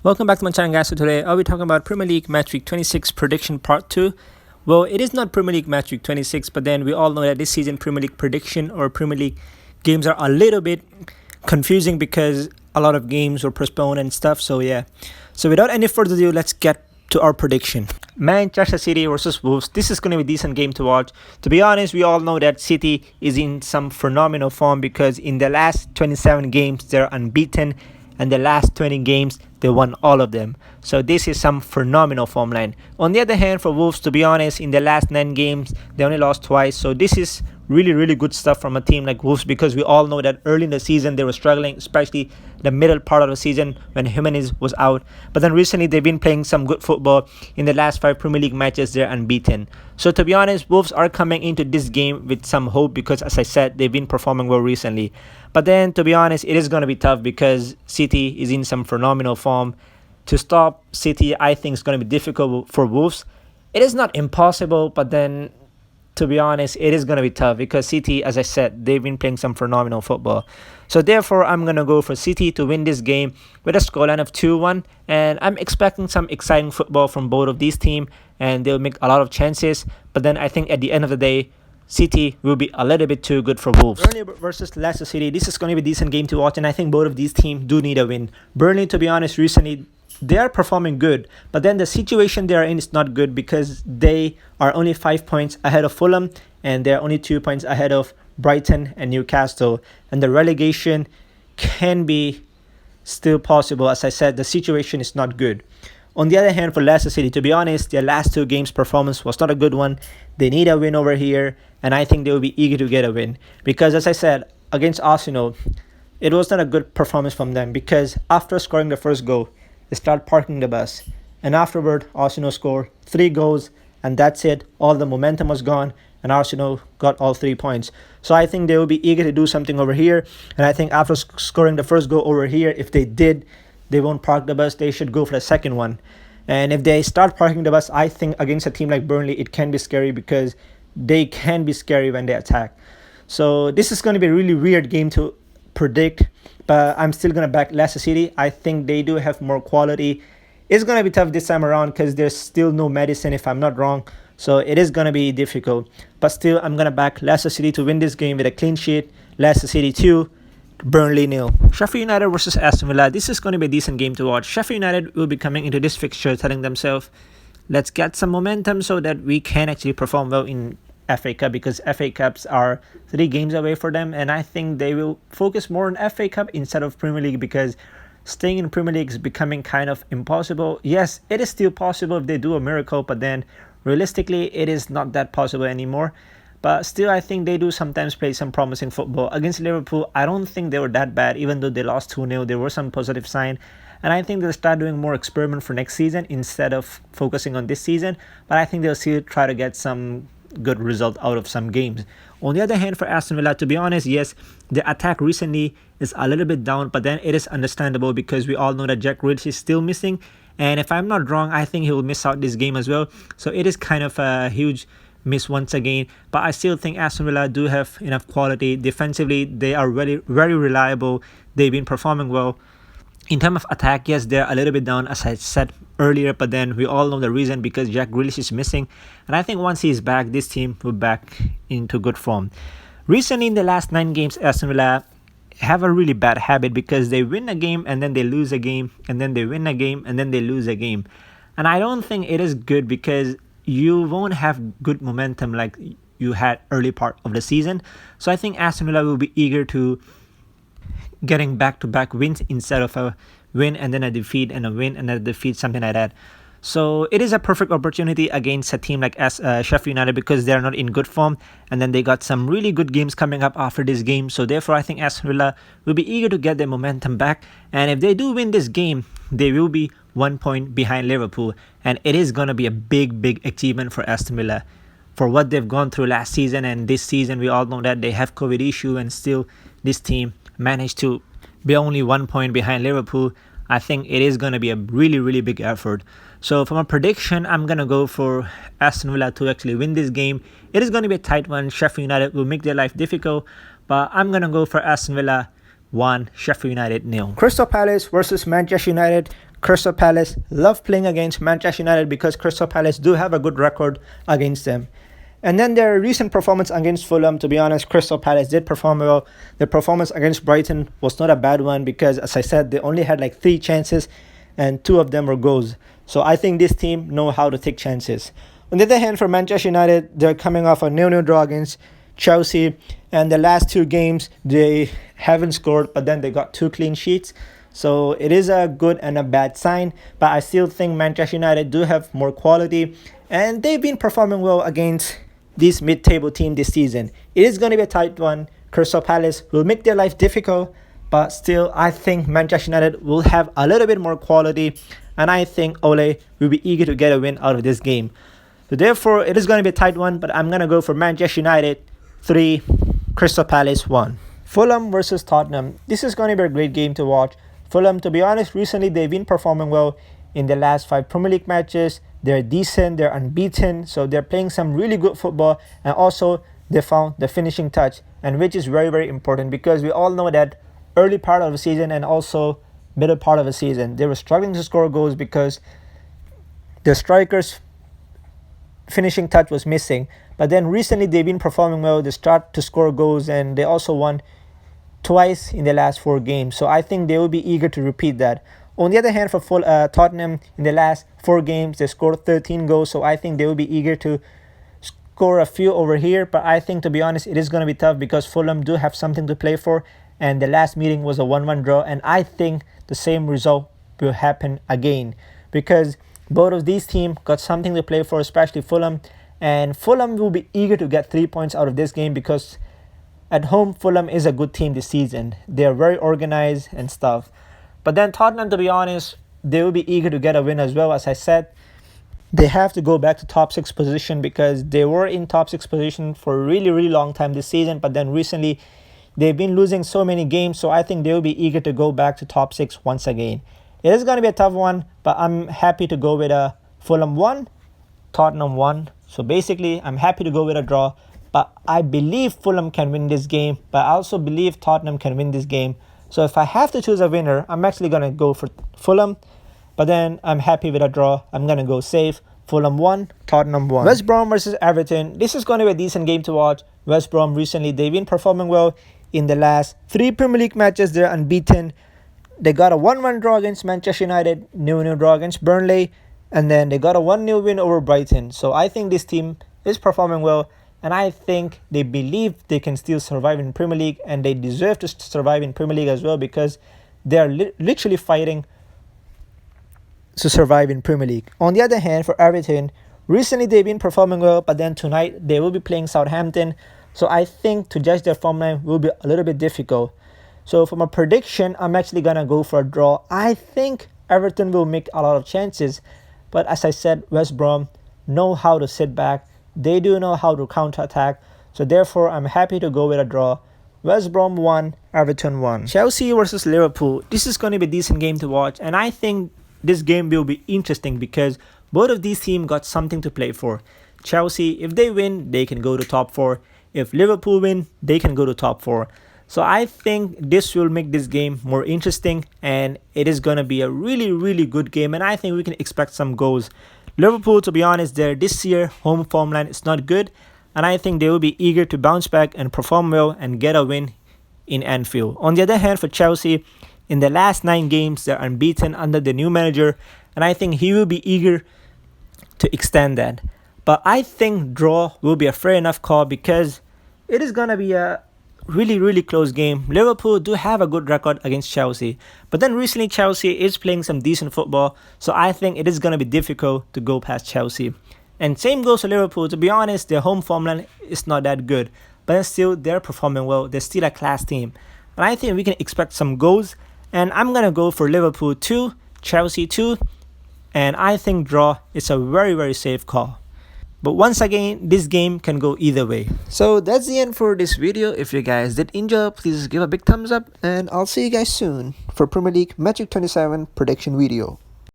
Welcome back to my channel, guys. So today I'll be talking about Premier League Match Week 26 prediction part 2. Well, it is not Premier League Match Week 26, but then we all know that this season Premier League prediction or Premier League games are a little bit confusing because a lot of games were postponed and stuff. So yeah. So without any further ado, let's get to our prediction. Manchester City versus Wolves. This is going to be a decent game to watch. To be honest, we all know that City is in some phenomenal form because in the last 27 games they're unbeaten, and the last 20 games they won all of them. So this is some phenomenal form line. On the other hand, for Wolves, to be honest, in the last 9 games they only lost twice. So this is really good stuff from a team like Wolves, because we all know that early in the season they were struggling, especially the middle part of the season when Jimenez was out. But then recently they've been playing some good football. In the last 5 Premier League matches they're unbeaten. So to be honest, Wolves are coming into this game with some hope because, as I said, they've been performing well recently. But then, to be honest, it is going to be tough because City is in some phenomenal form. To stop City, I think, is going to be difficult for Wolves. It is not impossible, but then, to be honest, it is going to be tough because City, as I said, they've been playing some phenomenal football. So therefore, I'm going to go for City to win this game with a scoreline of 2-1. And I'm expecting some exciting football from both of these teams, and they'll make a lot of chances. But then I think at the end of the day, City will be a little bit too good for Wolves. Burnley versus Leicester City. This is going to be a decent game to watch, and I think both of these teams do need a win. Burnley, to be honest, recently they are performing good, but then the situation they are in is not good because they are only 5 points ahead of Fulham, and they're only 2 points ahead of Brighton and Newcastle. And the relegation can be still possible. As I said, the situation is not good. On the other hand, for Leicester City, to be honest, their last 2 games performance was not a good one. They need a win over here, and I think they will be eager to get a win. Because as I said, against Arsenal, it was not a good performance from them because after scoring the first goal, they start parking the bus. And afterward, Arsenal scored 3 goals, and that's it. All the momentum was gone, and Arsenal got all 3 points. So I think they will be eager to do something over here. And I think after scoring the first goal over here, if they did, they won't park the bus. They should go for the second one. And if they start parking the bus, I think against a team like Burnley, it can be scary because they can be scary when they attack. So this is going to be a really weird game to predict, but I'm still going to back Leicester City. I think they do have more quality. It's going to be tough this time around because there's still no medicine, if I'm not wrong. So it is going to be difficult. But still, I'm going to back Leicester City to win this game with a clean sheet. Leicester City 2. Burnley 0. Sheffield United versus Aston Villa. This is going to be a decent game to watch. Sheffield United will be coming into this fixture telling themselves, let's get some momentum so that we can actually perform well in FA Cup, because FA Cups are 3 games away for them, and I think they will focus more on FA Cup instead of Premier League because staying in Premier League is becoming kind of impossible. Yes, it is still possible if they do a miracle, but then realistically it is not that possible anymore. But still, I think they do sometimes play some promising football. Against Liverpool, I don't think they were that bad. Even though they lost 2-0, there were some positive signs. And I think they'll start doing more experiment for next season instead of focusing on this season. But I think they'll still try to get some good result out of some games. On the other hand, for Aston Villa, to be honest, yes, the attack recently is a little bit down. But then it is understandable because we all know that Jack Grealish is still missing. And if I'm not wrong, I think he will miss out this game as well. So it is kind of a huge miss once again, but I still think Aston Villa do have enough quality. Defensively, they are very reliable. They've been performing well. In terms of attack, yes, they're a little bit down, as I said earlier, but then we all know the reason, because Jack Grealish is missing. And I think once he's back, this team will back into good form. Recently, in the last 9 games, Aston Villa have a really bad habit because they win a game and then they lose a game, and then they win a game and then they lose a game. And I don't think it is good because you won't have good momentum like you had early part of the season. So I think Aston Villa will be eager to getting back-to-back wins instead of a win and then a defeat and a win and a defeat, something like that. So it is a perfect opportunity against a team like Sheffield United because they're not in good form, and then they got some really good games coming up after this game. So therefore, I think Aston Villa will be eager to get their momentum back. And if they do win this game, they will be 1 point behind Liverpool, and it is going to be a big achievement for Aston Villa for what they've gone through last season and this season. We all know that they have COVID issue, and still this team managed to be only 1 point behind Liverpool. I think it is going to be a really big effort. So from a prediction, I'm going to go for Aston Villa to actually win this game. It is going to be a tight one. Sheffield United will make their life difficult, but I'm going to go for Aston Villa 1, Sheffield United 0. Crystal Palace versus Manchester United. Crystal Palace love playing against Manchester United because Crystal Palace do have a good record against them. And then their recent performance against Fulham, to be honest, Crystal Palace did perform well. Their performance against Brighton was not a bad one because, as I said, they only had like 3 chances and 2 of them were goals. So I think this team know how to take chances. On the other hand, for Manchester United, they're coming off a 0-0 draw against Chelsea. And the last 2 games, they haven't scored, but then they got 2 clean sheets. So it is a good and a bad sign. But I still think Manchester United do have more quality. And they've been performing well against this mid-table team this season. It is going to be a tight one. Crystal Palace will make their life difficult, but still I think Manchester United will have a little bit more quality, and I think Ole will be eager to get a win out of this game. So therefore it is going to be a tight one, but I'm going to go for Manchester United 3, Crystal Palace 1. Fulham versus Tottenham. This is going to be a great game to watch. Fulham, to be honest, recently they've been performing well in the last 5 Premier League matches. They're decent, they're unbeaten, so they're playing some really good football, and also they found the finishing touch, and which is very, very important because we all know that early part of the season and also middle part of the season, they were struggling to score goals because the strikers' finishing touch was missing. But then recently they've been performing well, they start to score goals, and they also won twice in the last 4 games. So I think they will be eager to repeat that. On the other hand, for Tottenham, in the last 4 games, they scored 13 goals. So I think they will be eager to score a few over here. But I think, to be honest, it is going to be tough because Fulham do have something to play for. And the last meeting was a 1-1 draw. And I think the same result will happen again because both of these teams got something to play for, especially Fulham. And Fulham will be eager to get 3 points out of this game because at home, Fulham is a good team this season. They are very organized and stuff. But then Tottenham, to be honest, they will be eager to get a win as well. As I said, they have to go back to top 6 position because they were in top 6 position for a really, really long time this season. But then recently, they've been losing so many games. So I think they will be eager to go back to top 6 once again. It is going to be a tough one, but I'm happy to go with a Fulham 1, Tottenham 1. So basically, I'm happy to go with a draw. But I believe Fulham can win this game. But I also believe Tottenham can win this game. So if I have to choose a winner, I'm actually going to go for Fulham. But then I'm happy with a draw. I'm going to go safe. Fulham 1, Tottenham 1. West Brom versus Everton. This is going to be a decent game to watch. West Brom recently, they've been performing well in the last 3 Premier League matches. They're unbeaten. They got a 1-1 draw against Manchester United, 0-0 draw against Burnley, and then they got a 1-0 win over Brighton. So I think this team is performing well. And I think they believe they can still survive in Premier League, and they deserve to survive in Premier League as well because they are literally fighting to survive in Premier League. On the other hand, for Everton, recently they've been performing well, but then tonight they will be playing Southampton. So I think to judge their form line will be a little bit difficult. So for my prediction, I'm actually going to go for a draw. I think Everton will make a lot of chances, but as I said, West Brom know how to sit back. They do know how to counter-attack. So therefore, I'm happy to go with a draw. West Brom 1, Everton 1. Chelsea versus Liverpool. This is going to be a decent game to watch. And I think this game will be interesting because both of these teams got something to play for. Chelsea, if they win, they can go to top 4. If Liverpool win, they can go to top 4. So I think this will make this game more interesting. And it is going to be a really, really good game. And I think we can expect some goals. Liverpool, to be honest, their this year home form line is not good, and I think they will be eager to bounce back and perform well and get a win in Anfield. On the other hand, for Chelsea, in the last 9 games, they're unbeaten under the new manager, and I think he will be eager to extend that. But I think draw will be a fair enough call because it is going to be a really, really close game. Liverpool do have a good record against Chelsea. But then recently Chelsea is playing some decent football. So I think it is going to be difficult to go past Chelsea. And same goes to Liverpool. To be honest, their home form line is not that good. But still, they're performing well. They're still a class team. And I think we can expect some goals. And I'm going to go for Liverpool 2, Chelsea 2. And I think draw is a very, very safe call. But once again, this game can go either way. So that's the end for this video. If you guys did enjoy, please give a big thumbs up. And I'll see you guys soon for Premier League Match Week 27 prediction video.